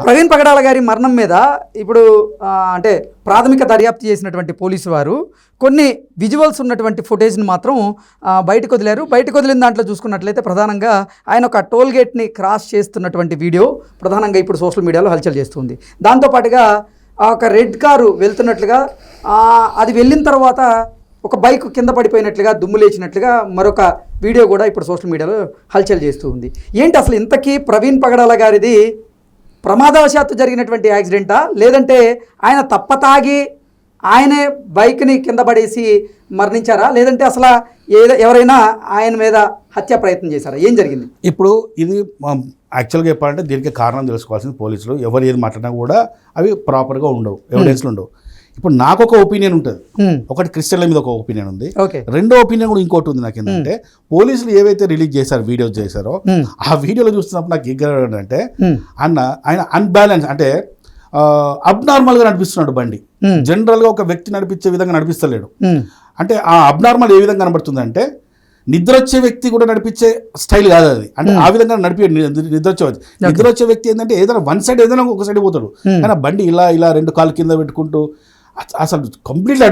ప్రవీణ్ పగడాల గారి మరణం మీద ఇప్పుడు అంటే ప్రాథమిక దర్యాప్తు చేసినటువంటి పోలీసు వారు కొన్ని విజువల్స్ ఉన్నటువంటి ఫుటేజ్ని మాత్రం బయటకు వదిలారు. బయటకు వదిలిన దాంట్లో చూసుకున్నట్లయితే ప్రధానంగా ఆయన ఒక టోల్ గేట్ని క్రాస్ చేస్తున్నటువంటి వీడియో ప్రధానంగా ఇప్పుడు సోషల్ మీడియాలో హల్చల్ చేస్తుంది. దాంతోపాటుగా ఒక రెడ్ కారు వెళ్తున్నట్లుగా, అది వెళ్ళిన తర్వాత ఒక బైక్ కింద పడిపోయినట్లుగా, దుమ్ము లేచినట్లుగా మరొక వీడియో కూడా ఇప్పుడు సోషల్ మీడియాలో హల్చల్ చేస్తూ ఉంది. ఏంటి అసలు ఇంతకీ ప్రవీణ్ పగడాల గారిది ప్రమాదవశాత్తు జరిగినటువంటి యాక్సిడెంటా, లేదంటే ఆయన తప్పతాగి ఆయనే బైక్ని కింద పడేసి మరణించారా, లేదంటే అసలు ఎవరైనా ఆయన మీద హత్య ప్రయత్నం చేశారా, ఏం జరిగింది? ఇప్పుడు ఇది యాక్చువల్గా చెప్పాలంటే దీనికి కారణం తెలుసుకోవాల్సింది పోలీసులు. ఎవరు ఏది మాట్లాడినా కూడా అవి ప్రాపర్గా ఉండవు, ఎవిడెన్స్లు ఉండవు. ఇప్పుడు నాకు ఒక ఒపీనియన్ ఉంటుంది, ఒకటి క్రిస్టియన్ల మీద ఒక ఒపీనియన్ ఉంది, రెండో ఒపీనియన్ కూడా ఇంకోటి ఉంది నాకు. ఏంటంటే పోలీసులు ఏవైతే రిలీజ్ చేశారో, వీడియోస్ చేశారో, ఆ వీడియోలో చూస్తున్నప్పుడు నాకు ఏం అంటే ఆయన అన్బ్యాలెన్స్, అంటే అబ్నార్మల్గా నడిపిస్తున్నాడు బండి. జనరల్గా ఒక వ్యక్తి నడిపించే విధంగా నడిపిస్తలేడు. అంటే ఆ అబ్నార్మల్ ఏ విధంగా కనబడుతుంది అంటే నిద్ర వచ్చే వ్యక్తి కూడా నడిపించే స్టైల్ కాదు అది. అంటే ఆ విధంగా నడిపి నిద్ర వచ్చే వ్యక్తి ఏంటంటే ఏదైనా వన్ సైడ్ ఏదైనా ఒక సైడ్ పోతాడు, కానీ బండి ఇలా ఇలా రెండు కాళ్ళు కింద పెట్టుకుంటూ అసలు కంప్లీట్లీ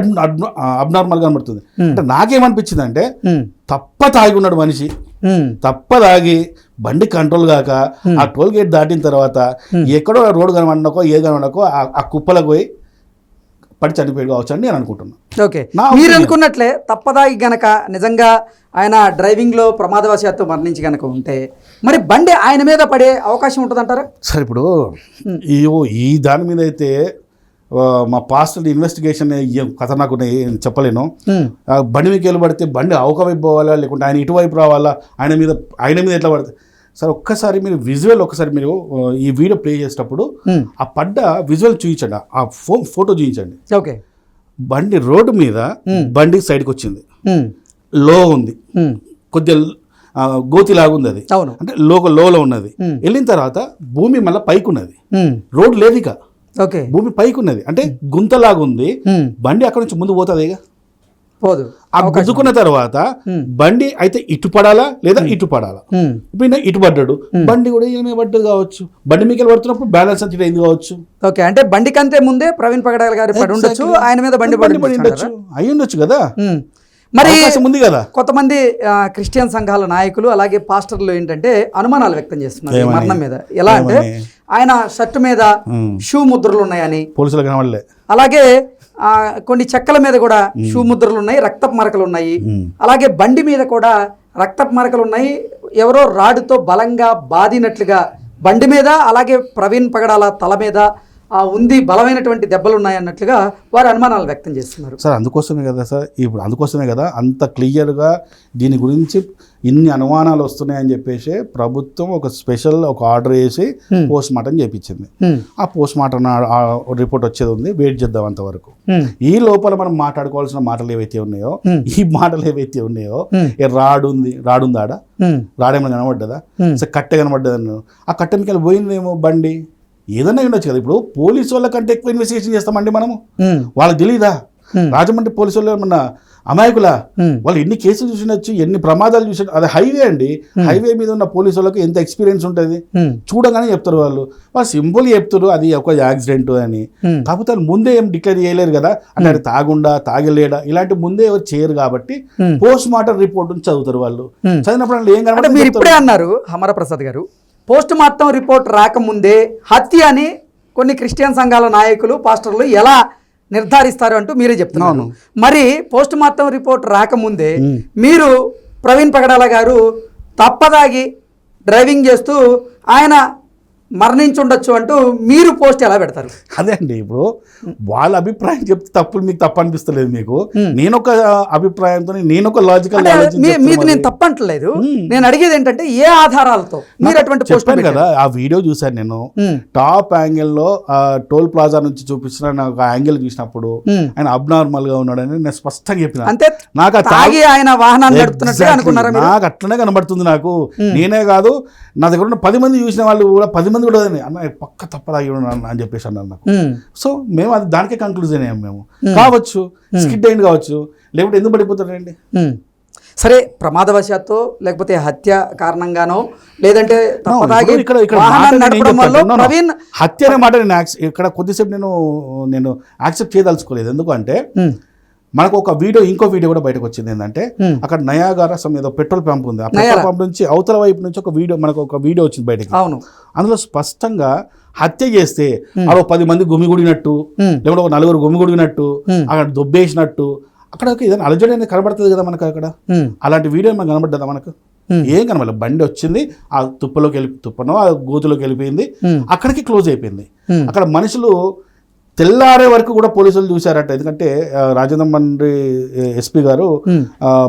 అబ్నార్మల్గా కనబడుతుంది. అంటే నాకేమనిపించింది అంటే తాగి ఉన్నాడు మనిషి, తాగి బండి కంట్రోల్ కాక ఆ టోల్ గేట్ దాటిన తర్వాత ఎక్కడో రోడ్డు కనబడకో ఏది కనబడకో ఆ కుప్పలకు పోయి పడి చనిపోయి కావచ్చు అని నేను అనుకుంటున్నాను. ఓకే, మీరు అనుకున్నట్లే తప్పదాగి గనక నిజంగా ఆయన డ్రైవింగ్లో ప్రమాదవశాత్తు మరణించి గనక ఉంటే మరి బండి ఆయన మీద పడే అవకాశం ఉంటుందంటారా? సరే, ఇప్పుడు ఈ దాని మీద అయితే మా పాస్ట్ ఇన్వెస్టిగేషన్ ఖతర్నాకు చెప్పలేను. బండి మీకు వెళ్ళి పడితే బండి అవకవైపు పోవాలా, లేకుంటే ఆయన ఇటువైపు రావాలా, ఆయన మీద ఎట్లా పడితే. సరే, ఒక్కసారి మీరు విజువల్ మీరు ఈ వీడియో ప్లే చేసేటప్పుడు ఆ పడ్డ విజువల్ చూపించండి, ఆ ఫోటో చూపించండి. ఓకే, బండి రోడ్డు మీద బండి సైడ్కి వచ్చింది, లో ఉంది, కొద్దిగా గోతిలాగా ఉంది, అది అంటే లోలో ఉన్నది. వెళ్ళిన తర్వాత భూమి మళ్ళీ పైకి ఉన్నది, రోడ్డు లేదు ఇక, భూమి పైకి ఉన్నది, అంటే గుంతలాగా ఉంది. బండి అక్కడ నుంచి ముందు పోతుంది ఇక పోదు. ఆ గుద్దుకున్న తర్వాత బండి అయితే ఇటు పడాలా లేదా ఇటు పడాలా, ఇప్పుడు ఇటు పడ్డాడు, బండి కూడా ఏమే పడ్డది కావచ్చు, బండి మీకు పడుతున్నప్పుడు బ్యాలెన్స్ అంత అయింది కావచ్చు. ఓకే, అంటే బండి కంటే ముందే ప్రవీణ్ పగడాల గారు పడి ఉండొచ్చు, ఆయన మీద బండి పడి ఉండొచ్చు, అయి ఉండొచ్చు కదా. మరి ఉంది కదా. కొంతమంది క్రిస్టియన్ సంఘాల నాయకులు అలాగే పాస్టర్లు ఏంటంటే అనుమానాలు వ్యక్తం చేస్తున్నారు మరణం మీద. ఎలా అంటే ఆయన షర్ట్ మీద షూ ముద్రలు ఉన్నాయని పోలీసులు కనబడలే, అలాగే కొన్ని చెక్కల మీద కూడా షూ ముద్రలు ఉన్నాయి, రక్తపు మరకలు ఉన్నాయి, అలాగే బండి మీద కూడా రక్తపు మరకలు ఉన్నాయి, ఎవరో రాడుతో బలంగా బాదినట్లుగా బండి మీద, అలాగే ప్రవీణ్ పగడాల తల మీద ఉంది బలమైనటువంటి దెబ్బలు ఉన్నాయన్నట్లుగా వారు అనుమానాలు వ్యక్తం చేస్తున్నారు. సార్ అందుకోసమే కదా అంత క్లియర్గా దీని గురించి ఇన్ని అనుమానాలు వస్తున్నాయని చెప్పేసి ప్రభుత్వం ఒక స్పెషల్ ఆర్డర్ వేసి పోస్ట్ మార్టం చేయించింది. ఆ పోస్ట్ మార్టం రిపోర్ట్ వచ్చేది ఉంది, వెయిట్ చేద్దాం అంతవరకు. ఈ లోపల మనం మాట్లాడుకోవాల్సిన మాటలు ఏవైతే ఉన్నాయో రాడుందాడ రాడేమో కనబడ్డదా, కట్టె కనబడ్డదన్న, ఆ కట్టె మీకు పోయిందేమో బండి ఏదన్నా ఉండొచ్చు కదా. ఇప్పుడు పోలీసు వాళ్ళ కంటే ఎక్కువ ఇన్వెస్టిగేషన్ చేస్తామండి మనము, వాళ్ళకి తెలీదా? రాజమండ్రి పోలీసు వాళ్ళు ఏమన్నా అమాయకులా? వాళ్ళు ఎన్ని కేసులు చూసినచ్చు, ఎన్ని ప్రమాదాలు చూసిన, అది హైవే అండి. హైవే మీద ఉన్న పోలీసు వాళ్ళకి ఎంత ఎక్స్పీరియన్స్ ఉంటుంది, చూడగానే చెప్తారు వాళ్ళు సింపుల్ చెప్తారు అది ఒక యాక్సిడెంట్ అని. కాకపోతే వాళ్ళు ముందే ఏం డిక్లేర్ చేయలేరు కదా, అంటే అది తాగలేడా ఇలాంటి ముందే ఎవరు చేయరు కాబట్టి పోస్ట్ మార్టం రిపోర్ట్ చదువుతారు వాళ్ళు. చదివినప్పుడు ఏం కనబడి మీరు ఇప్పుడే అన్నారు అమరప్రసాద్ గారు, పోస్ట్ మార్టం రిపోర్ట్ రాకముందే హత్య అని కొన్ని క్రిస్టియన్ సంఘాల నాయకులు పాస్టర్లు ఎలా నిర్ధారిస్తారు అంటూ మీరే చెప్తున్నారు. మరి పోస్ట్ మార్టం రిపోర్ట్ రాకముందే మీరు ప్రవీణ్ పగడాల గారు తప్పదాగి డ్రైవింగ్ చేస్తూ ఆయన మరణించుండొచ్చు అంటూ మీరు పోస్ట్ ఎలా పెడతారు? అదే అండి, ఇప్పుడు వాళ్ళ అభిప్రాయం చెప్తే తప్పులు మీకు తప్పు అనిపిస్తలేదు. మీకు నేనొక అభిప్రాయంతో నేనొక లాజికల్ మీకు నేను తప్పంటలేదు, నేను అడిగేది ఏంటంటే ఏ ఆధారాలతో మీరు అటువంటి పోస్ట్ కదా. ఆ వీడియో చూసాను నేను, టాప్ యాంగిల్లో టోల్ ప్లాజా నుంచి చూపిస్తున్న ఒక యాంగిల్ చూసినప్పుడు ఆయన అబ్నార్మల్ గా ఉన్నాడని నేను స్పష్టంగా చెప్పిన. అంటే నాకు తాగి ఆయన వాహనాన్ని నడుపుతున్నట్టు అనుకున్నారా? నాకు అట్లనే కనబడుతుంది. నాకు నేనే కాదు, నా దగ్గర ఉన్న 10 మంది చూసిన వాళ్ళు కూడా 10 మంది కూడా అన్న పక్క తప్పదాగి అని చెప్పేసి అన్నారు నాకు. సో మేము అది దానికే కంక్లూజన్ అయ్యాం. మేము కావచ్చు స్కిడ్ అయింది కావచ్చు, లేకపోతే ఎందుకు పడిపోతాడండి. సరే ప్రమాదవశాత్తు లేకపోతే హత్య కారణంగానో లేదంటే తప్పదాగి ఇక్కడ వాహనాన్ని నడపడం వల్ల ప్రవీణ్ హత్య అనే మాట నేను ఇక్కడ కొద్దిసేపు నేను యాక్సెప్ట్ చేయదలుచుకోలేదు. ఎందుకంటే మనకు ఒక ఇంకో వీడియో కూడా బయటకు వచ్చింది. ఏంటంటే అక్కడ నయాగారా ఏదో పెట్రోల్ పంప్ ఉంది. ఆ పెట్రోల్ పంప్ నుంచి అవతల వైపు నుంచి మనకు ఒక వీడియో వచ్చింది బయటకి. అవును, అందులో స్పష్టంగా హత్య చేస్తే అక్కడ 10 మంది గుమిగుడినట్టు, లేకపోతే ఒక 4 గుమిగుడినట్టు, అక్కడ దొబ్బేసినట్టు, అక్కడ ఏదైనా అలజడి అనేది కనబడుతుంది కదా మనకు. అక్కడ అలాంటి వీడియో మనకు కనబడ్డదా? మనకు ఏం కనబడలేదు. బండి వచ్చింది, ఆ తుప్పనో ఆ గోతులోకి వెళ్ళిపోయింది, అక్కడికి క్లోజ్ అయిపోయింది. అక్కడ మనుషులు తెల్లారే వరకు కూడా పోలీసులు చూశారట. ఎందుకంటే రాజేంద్ర మండ్రి ఎస్పీ గారు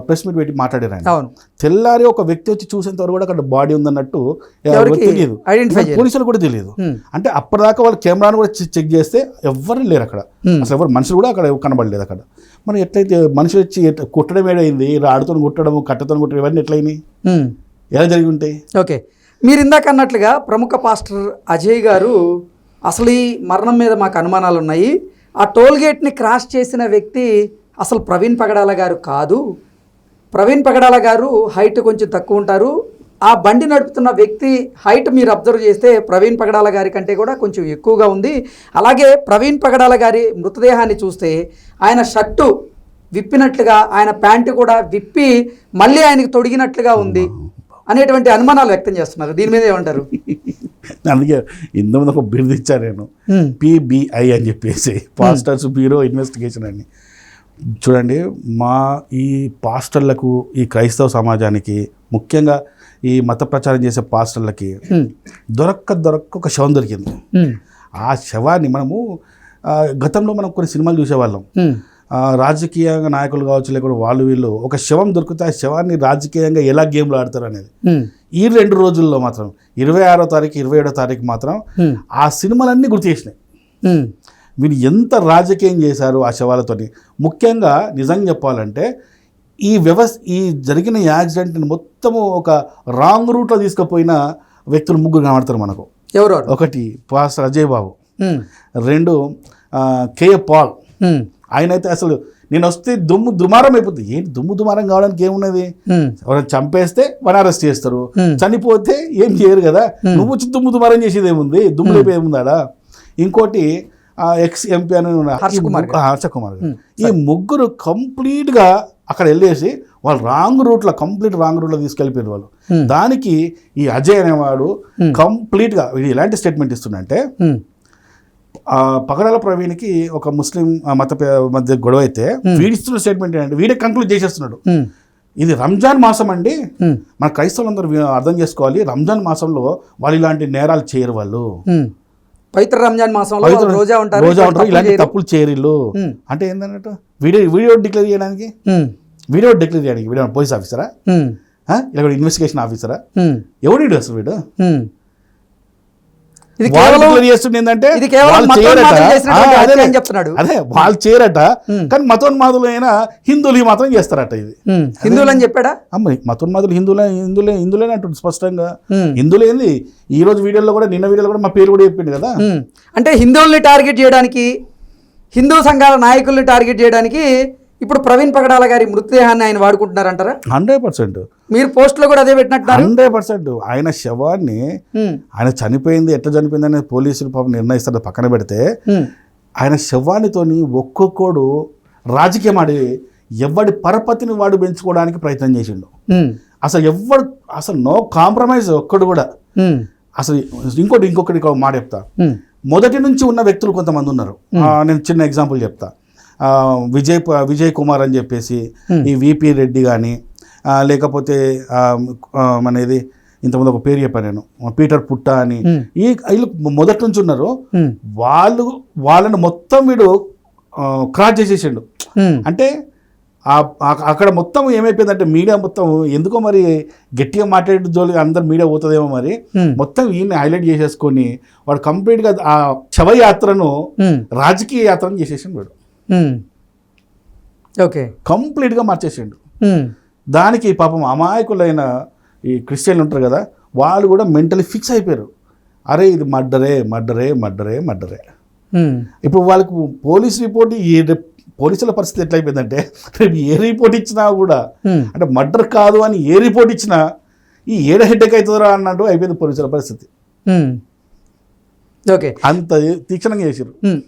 ప్రెస్ మీట్ పెట్టి మాట్లాడారు. ఆయన తెల్లారి ఒక వ్యక్తి వచ్చి చూసేంత వరకు కూడా అక్కడ బాడీ ఉందన్నట్టు తెలియదు, పోలీసులు కూడా తెలియదు. అంటే అప్పటిదాకా వాళ్ళు కెమెరాను కూడా చెక్ చేస్తే ఎవ్వరు లేరు అక్కడ, అసలు ఎవరు మనుషులు కూడా అక్కడ కనబడలేదు అక్కడ. మరి ఎట్లయితే మనుషులు వచ్చి కొట్టడం ఏడైంది, రాడుతో కొట్టడం, కట్టతో కొట్టడం, ఇవన్నీ ఎట్లయినాయి, ఎలా జరిగి ఉంటాయి? ఓకే, మీరు ఇందాక అన్నట్లుగా ప్రముఖ పాస్టర్ అజయ్ గారు అసలు ఈ మరణం మీద మాకు అనుమానాలు ఉన్నాయి, ఆ టోల్ గేట్ని క్రాస్ చేసిన వ్యక్తి అసలు ప్రవీణ్ పగడాల గారు కాదు, ప్రవీణ్ పగడాల గారు హైట్ కొంచెం తక్కువ ఉంటారు, ఆ బండి నడుపుతున్న వ్యక్తి హైట్ మీరు అబ్జర్వ్ చేస్తే ప్రవీణ్ పగడాల గారి కంటే కూడా కొంచెం ఎక్కువగా ఉంది, అలాగే ప్రవీణ్ పగడాల గారి మృతదేహాన్ని చూస్తే ఆయన షర్టు విప్పినట్లుగా ఆయన ప్యాంటు కూడా విప్పి మళ్ళీ ఆయనకి తొడిగినట్లుగా ఉంది అనేటువంటి అనుమానాలు వ్యక్తం చేస్తున్నారు. దీని మీద ఏమంటారు? అందుకే ఇంతమంది ఒక బిరుదు ఇచ్చాను నేను, PBI అని చెప్పేసి, పాస్టర్స్ బ్యూరో ఇన్వెస్టిగేషన్ అని. చూడండి, మా ఈ పాస్టర్లకు, ఈ క్రైస్తవ సమాజానికి, ముఖ్యంగా ఈ మత ప్రచారం చేసే పాస్టర్లకి దొరక్క ఒక శవం దొరికింది. ఆ శవాన్ని మనము గతంలో మనం కొన్ని సినిమాలు చూసేవాళ్ళం, రాజకీయంగా నాయకులు కావచ్చు, లేకపోతే వీళ్ళు ఒక శవం దొరికితే ఆ శవాన్ని రాజకీయంగా ఎలా గేమ్లు ఆడతారు అనేది. ఈ 2 రోజుల్లో మాత్రం 26వ తారీఖు 27వ తారీఖు మాత్రం ఆ సినిమాలన్నీ గుర్తు చేసినాయి. వీళ్ళు ఎంత రాజకీయం చేశారు ఆ శవాలతోని. ముఖ్యంగా నిజంగా చెప్పాలంటే ఈ జరిగిన యాక్సిడెంట్ని మొత్తము ఒక రాంగ్ రూట్లో తీసుకుపోయిన వ్యక్తులు 3 కనబడతారు మనకు. ఎవరు? ఒకటి పాస్టర్ అజయ్ బాబు, 2 K. పాల్. ఆయన అయితే అసలు నేను వస్తే దుమారం అయిపోతుంది. ఏంటి దుమారం కావడానికి ఏమున్నది? ఎవరైనా చంపేస్తే వాడిని అరెస్ట్ చేస్తారు, చనిపోతే ఏం చేయరు కదా. నువ్వు వచ్చి దుమారం చేసేది ఏముంది, దుమ్ములేపి ఏముందాడా? ఇంకోటి ex-MP అని హర్ష కుమార్ గారు. ఈ 3 కంప్లీట్గా అక్కడ వెళ్ళేసి వాళ్ళు కంప్లీట్ రాంగ్ రూట్లో తీసుకెళ్ళిపోయారు వాళ్ళు. దానికి ఈ అజయ్ అనేవాడు కంప్లీట్గా వీడు ఎలాంటి స్టేట్మెంట్ ఇస్తుందంటే, పగడాల ప్రవీణ్కి ఒక ముస్లిం మధ్య గొడవ అయితే వీడిస్తున్న స్టేట్మెంట్ ఏంటంటే, వీడే కంక్లూడ్ చేసేస్తున్నాడు, ఇది రంజాన్ మాసం అండి, మన క్రైస్తవులందరూ అర్థం చేసుకోవాలి, రంజాన్ మాసంలో వాళ్ళు ఇలాంటి నేరాలు చేయరు, వాళ్ళు పవిత్ర రంజాన్ మాసంలో రోజా ఉంటారు, ఇలాంటి తప్పులు చేయరు అంటే ఏంటన్నట్టు. వీడియో డిక్లేర్ చేయడానికి వీడియో పోలీస్ ఆఫీసరా, ఇలా ఇన్వెస్టిగేషన్ ఆఫీసరా, ఎవడు అసలు వీడు? అదే వాళ్ళు చేయరట, కానీ మతోన్మాదులు అయినా హిందువులు మాత్రం చేస్తారట. ఇది హిందువులు అని చెప్పాడా? మతోన్మాదులు హిందువులే అంటుంది స్పష్టంగా. హిందువులు ఏంది, ఈ రోజు వీడియోలో కూడా, నిన్న వీడియోలో కూడా మా పేరు కూడా చెప్పింది కదా. అంటే హిందువుల్ని టార్గెట్ చేయడానికి, హిందూ సంఘాల నాయకుల్ని టార్గెట్ చేయడానికి ఇప్పుడు ప్రవీణ్ పగడాల గారి మృతదేహాన్ని ఆయన వాడుకుంటున్నారంటారా? 100%. మీరు పోస్ట్లో కూడా అదే పెట్టినట్టు. 100%. ఆయన శవాన్ని, ఆయన చనిపోయింది ఎట్లా చనిపోయింది అనేది పోలీసులు పాపం నిర్ణయిస్తారు, పక్కన పెడితే ఆయన శవానితోని ఒక్కొక్కడు రాజకీయం ఆడి ఎవడి పరపతిని వాడు పెంచుకోవడానికి ప్రయత్నం చేసిండు. అసలు నో కాంప్రమైజ్ ఒక్కడు కూడా. అసలు ఇంకొకటి మాట చెప్తా. మొదటి నుంచి ఉన్న వ్యక్తులు కొంతమంది ఉన్నారు. నేను చిన్న ఎగ్జాంపుల్ చెప్తా. విజయ్ కుమార్ అని చెప్పేసి, ఈ VP రెడ్డి కానీ, లేకపోతే మనది ఇంతకుముందు ఒక పేరు చెప్పాను నేను, పీటర్ పుట్ట అని, వీళ్ళు మొదటి నుంచి ఉన్నారు. వాళ్ళని మొత్తం వీడు క్రాస్ చేసేసిండు. అంటే అక్కడ మొత్తం ఏమైపోయిందంటే, మీడియా మొత్తం ఎందుకో మరి గట్టిగా మాట్లాడే జోలి అందరు మీడియా పోతుందేమో మరి, మొత్తం ఈయన్ని హైలైట్ చేసేసుకొని వాడు కంప్లీట్గా ఆ శవయాత్రను రాజకీయ యాత్రను చేసేసిండు వాడు. ఓకే, కంప్లీట్గా మార్చేసిండు. దానికి పాపం అమాయకులైన ఈ క్రిస్టియన్లు ఉంటారు కదా, వాళ్ళు కూడా మెంటలీ ఫిక్స్ అయిపోయారు. అరే ఇది మర్డరే. ఇప్పుడు వాళ్ళకు పోలీస్ రిపోర్ట్ పోలీసుల పరిస్థితి ఎట్లయిపోయిందంటే రేపు ఏ రిపోర్ట్ ఇచ్చినా కూడా Hmm. అంటే మర్డర్ కాదు అని ఏ రిపోర్ట్ ఇచ్చినా ఈ ఏడ హెడ్డేక్ అవుతుందా అన్నట్టు అయిపోయింది పోలీసుల పరిస్థితి. ఓకే అంత తీక్షణంగా చేసారు.